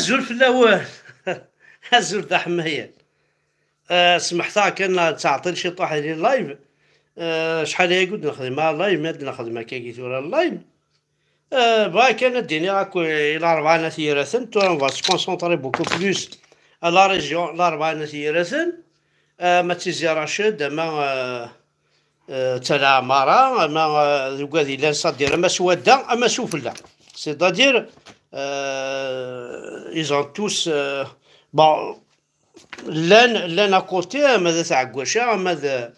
الزول في الاول. الزول تاع حماية. سمحتها كان تعطي شي طاح لي اللايف. شحال هي قلت نخدم اللايف ما نخدم هكا كي تورا اللايف. بغا كان ديني راكو الى 4 ناس يراسن تو اون فا سكونسونطري بوكو بلوس لا ريجيون لا 4 ناس يراسن. ما تيزي رشيد ما تاع عمارة ما الوكادي لا صدير اما سوادا اما سفلى سيتادير ايزون توس بون لان اكوتي ماذا تاع كواشا ماذا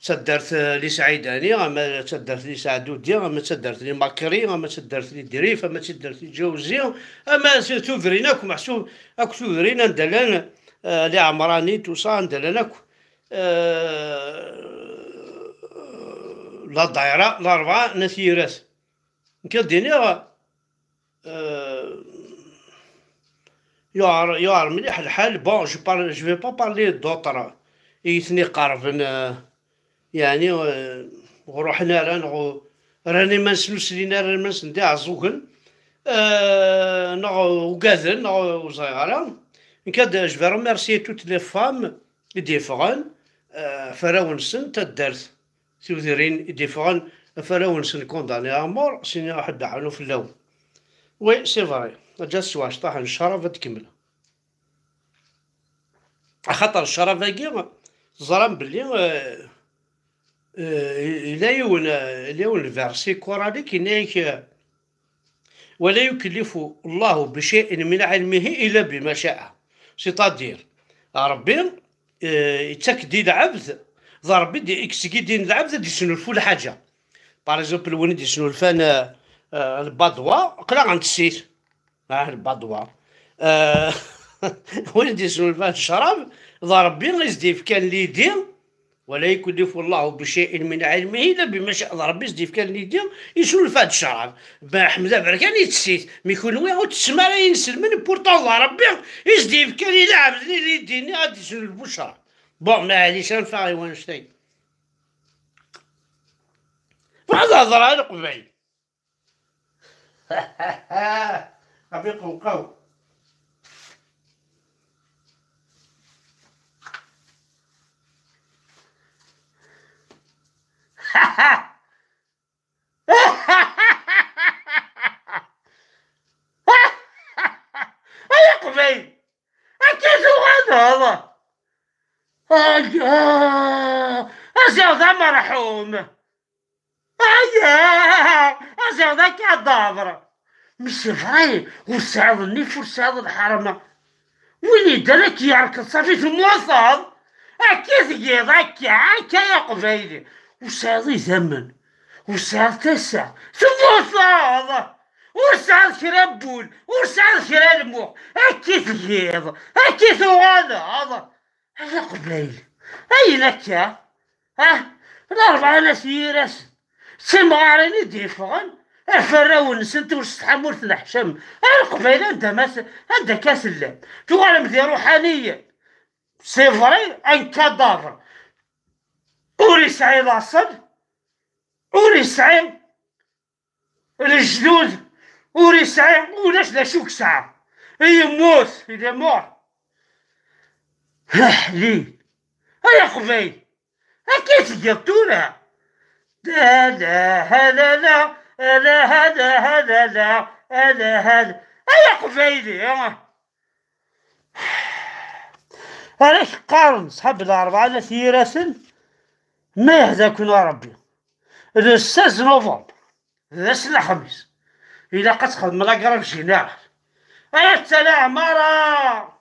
تدرت لي سعيداني اما تدرت لي سعدودي اما تدرت لي ماكري اما تدرت لي دريف اما تدرت لي جوزي اما توفريناك محسوب اكو توفرينا ندلان لي عمراني توصا ندلانك لا دايره لا 4 نسيرات كديني يعر مليح الحال. بون جو في با بارلي دوطر يثني قاربن يعني وروحنا راني ما نسلوش لينا راني ما نسندي عزوكن نغ وكاذن نغ وصغيرة نكاد جو في ريميرسي توت لي فام ديفرون فراونسن تدرت ثوثرين ديفرون فراونسن كونداني امور سيني واحد دعانو في اللون. وي سي فري جا السواش طاح الشرف تكمل خاطر الشرف هاكي زران بلي إلا يون الفيرسي كوراني كينايك ولا يكلف الله بشيء من علمه إلا بما شاء. سيتادير ربي يتاكدي العبد ضا ربي يكسكي دين العبد ديسنو الفول حاجة باغ اكزومبل وين ديسنو الفان البادوا قلا غنتسيت البادوا وين ديسنو الفان الشراب ضا ربي يزديف كان لي دين ولا يكلف الله بشيء من علمه الا بما شاء الله. ربي يزديف كان لي دين يسول فهاد الشراب حمزه بركان يتسيت ميكون ويا وتسمى لا ينسلمن بورطون ضا ربي يزديف كان يلعب لي يديني غادي يسول البشرى. بون معليش نفاغي وانشتي بعد هضره القبيل غادي يقوقاو يا قبيل اكيد هذا أزياء مرحوم أزياء كدابر مش فري وساعدني فرساد الحرمة وين يدرك يعرك صافي في الموصل أكيد يضاك عاكا يا قبيلي وساعدي ثمن وساعد تسع في الموصل وساعد كربول وساعد كرالمو أكيد يضا أكيد هذا يا قبيلي أينك يا الأربعة ناس يراس سمعارني ديفغن الفراون سنت وستحمل الحشم القبيلة أنت كاس اللعب توالم ذي روحانية سي فري ان كادافر وري سعي لاصل وري سعي الجدود وري سعي ولاش لا شوك ساعة يموت إذا موت ليه يا قبيل أكيد جبتونا لا هذا لا لا هذا لا هذا يا قبيلي علاش قارن صحاب الأربعة ناس يراسن ما يهداكم ربي لو 16 نوفمبر السنة الخميس إلا كتخدم لاكراف جينيرال يا السلام مرة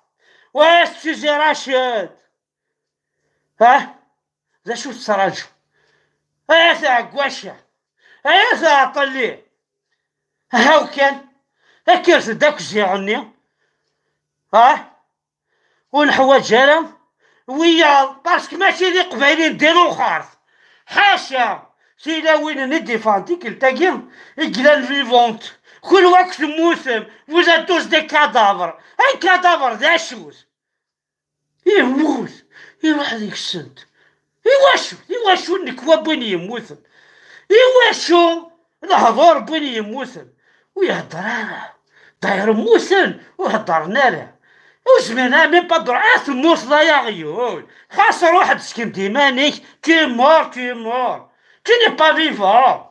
ويا سيدي راشد ذا شو تسراجو يا تاع كواشا يا تاع طلي هاو كان كيرت داك زيعني ونحوى جالا ويا باسكو ماشي لي قبايلين نديرو خارط حاشا سيلا وين ندي فانتيك التاكي إجلال فيفونت كل وقت موسم ولا دوز دي كادافر أي كادافر ذا شوز يموت يروح هذيك السنت يواشو النكوا بني يموتن يواشو الهضور بني يموتن ويهدر داير موسن وهضرنا له وزمينا ميم با درعا تموت ضايا غيول خاصة واحد سكين ديمانيك تي مور تي ني با فيفون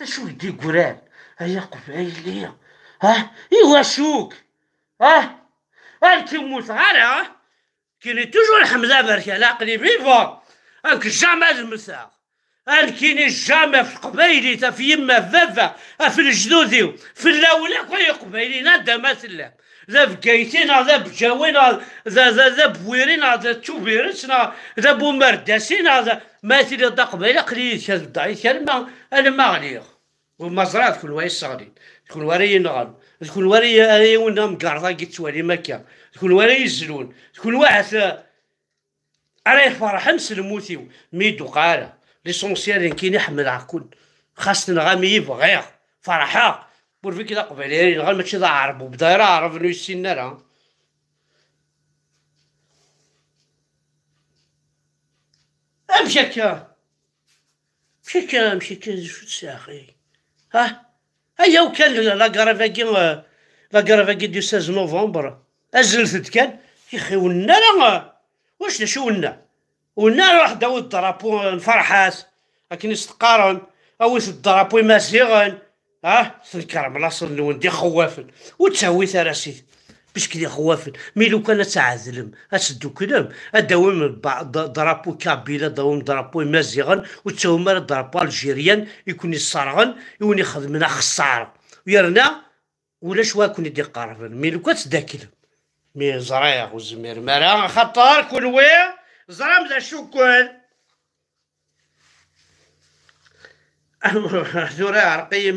شو يدي قران هيا قبايلي إيوا شوك كيموت غير كيني توجور حمزة بركة لاقلي فيفون جامع المساق كيني جامع في قبايلي تا في يما فافا في الجدودي في الاولى خويا قبايلي نادا مثلا ذا بقايتين ذا بجاوين ذا بويرين ذا توبيرس ذا بومرداسين ذا ماثل دا قبايلي قليل كذب ضعيف كلمة انا ما غليغ ومزرعة تكون واي الصغرين تكون وري نغل تكون وري ونا مقارضة قيت توالي مكة تكون وري يزلون تكون واحد عليه فرح نسلموتيو ميدو قالة ليسونسيال كاين يحمل عكون خاصنا غامي يبغيغ فرحة بورفي كدا قبيلي غير ماشي ذا عرب وبدايرة عرب نو يسينا راه امشي هكا شو تساخي هيا وكان لا كرافاكي دو 16 نوفمبر أزلت كان يخي ونا راه واش شو ونا راح داو الدرابو نفرحات لكن يستقارن او الدرابو ماسيغن تذكر بلاصه نوندي خوافن وتساوي ثراسيت باش كدي خوافن مي لو كان تعذلم اسدو كلام اداوم درابو كابيلا داوم درابو مازيغن وتساوي مال درابو الجيريان يكون يصارغن يوني خدمنا خساره ويرنا ولا شوا كون يدي قارفن مي لو كان تداكلم مي زرايا وزمير مرا خطر كل ويا زرام ذا شكون ذورا عرقي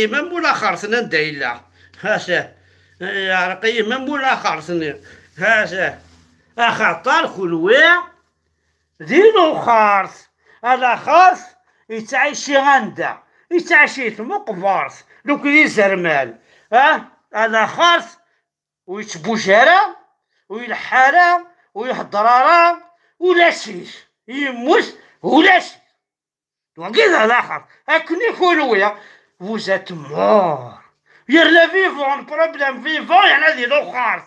مم ولا خرثنا دايلا هاسا عرقي مم ولا خرثنا هاسا خطر خلويا دينو خارث هذا خارث يتعيشي غندا يتعيشي مقبرث لو كلي زرمال هذا خارث ويتبوجارا ويلحارا ويحضرارا ولا شيش يموت ولا شيش وكذا الاخر هاكني خلويا وزات مور يرلا فيفون بروبليم فيفون يعني هذه لو خارث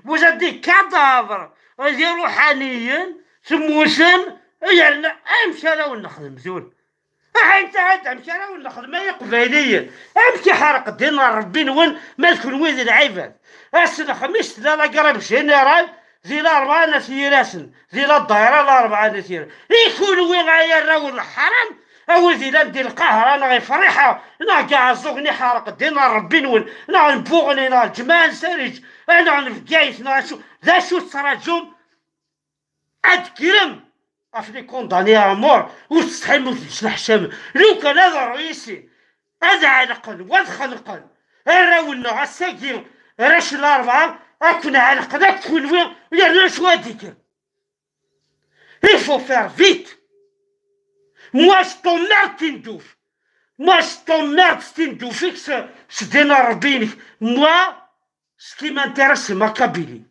وزات دي كادافر هذه روحانيا سموسن يرلا امشي انا ونخدم زول انت عاد امشي انا ونخدم هي قبيليه امشي حرق دينا ربي وين ما تكون ويد العباد السنه خميس لا قرب جينيرال زي الأربعة نسيراسن زي الدايرة الأربعة نسير يكونوا وين غاير ولا حرام أول ذي لا ندير القهر أنا غير فريحة أنا كاع الزوغني حارق دينا ربي نون أنا نبوغني أنا الجماعة نسرج أنا نفقايت أنا شو ذا شو تراجم عاد كرم أفني كونداني أمور وتستحمل وتسلح شام لو كان هذا رئيسي هذا على قلب وادخل قلب راولنا الساكين راش الأربعة أكون على قدك تكون وين يا شو هاديك il faut faire vite moi je t'emmerde Tindouf moi je t'emmerde Tindoufik ce dénarbine moi ce qui m'intéresse c'est ma Kabylie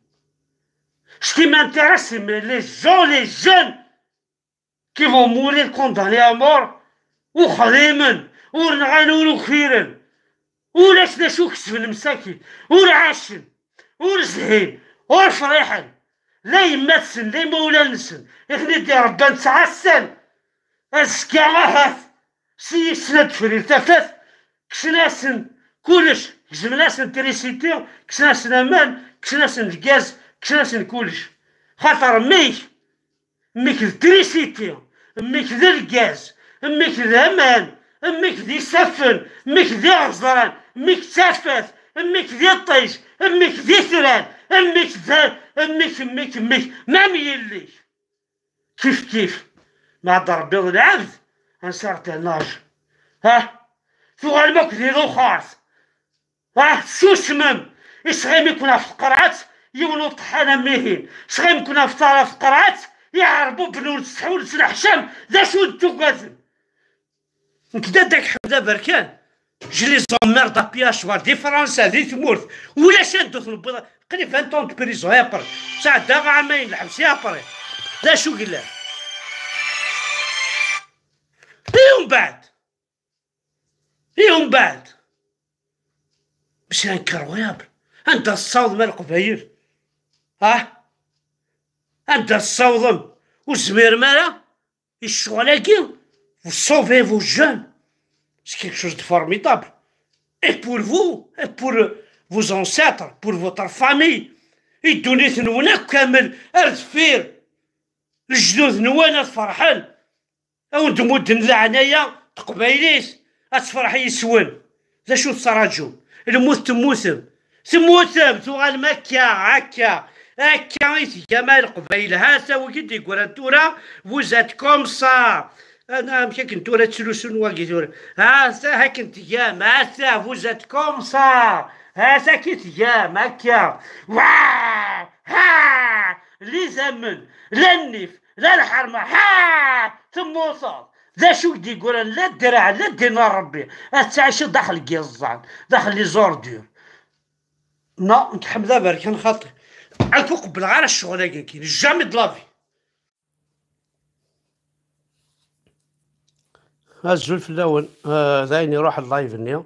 ce qui m'intéresse c'est les gens les jeunes qui vont mourir condamnés à mort ou خليمن ونغنولو خيرا ولا شنو كسب المساكين والعاشن ورزهين ورفريحن لا يمثل لا مولا نسن يخلي ربي نتعسل اسكاهات سي سند فرير تفاث كسناسن كلش كسناسن تريسيتي كسناسن امان كسناسن الغاز كسناسن كلش خاطر ميك التريسيتي ميك ذا الغاز ميك ذا امان ميك ذي سفن ميك ذي غزران ميك تافاث امك ذي الطيش امك ذي ثران امك ذا امك ما ميليش كيف مع ضرب بيض العبد انصرت الناج ثو غالبك ذي ذو خارث شو سمم يسغيم يكون في القرعات يولو طحانا ميهين يسغيم يكون في طرف القرعات يعربو بنون تسحول سنحشام ذا شو انتو قاثم نكدا داك حمدا بركان جلي زوميرد ابيا شوار دي فرنسا دي تمورت ولا شادو البيضة قريب 20 طون بريزون يابر ساعة داغا عامين الحبس يابر لا شو قلا يوم بعد ومن بعد باش انكرويابل انت الصوت مال القبايل انت الصوضم والزمير مالا الشغلاكي وصوفي فو جون سي كيك شوز دو فورميدابل et pour vous et pour vos ancêtres pour votre famille يدوني ثنونا كامل ارتفير الجدود نوانا فرحان او نتمود لعنايا تقبايليس اتفرح يسون ذا شو تصراجو الموت تموتم تغال مكة هكا كمال قبيل هاسا وكي يقول انتورا فوزات كوم سا انا مشي كنتورا تسلسل واقي تورا هاسا هاك انتيام هاسا فوزات كوم سا هاسا كي تيام هكا ها لي زمن لا النيف لا الحرمة تموصل ذا شو بدي يقول لا الدرع لا الدينار ربي تعيش داخل قيزان داخل لي زوردور نتحمل دابا كان خاطر عالفوق بالغار الشغل كاين جامي دلافي الزول في الاول ذاين يروح اللايف نيا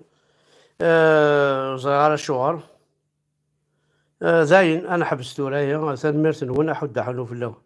صغار الشغل زاين انا حبستو رايا ثان ميرتن وانا حد حلو في الاول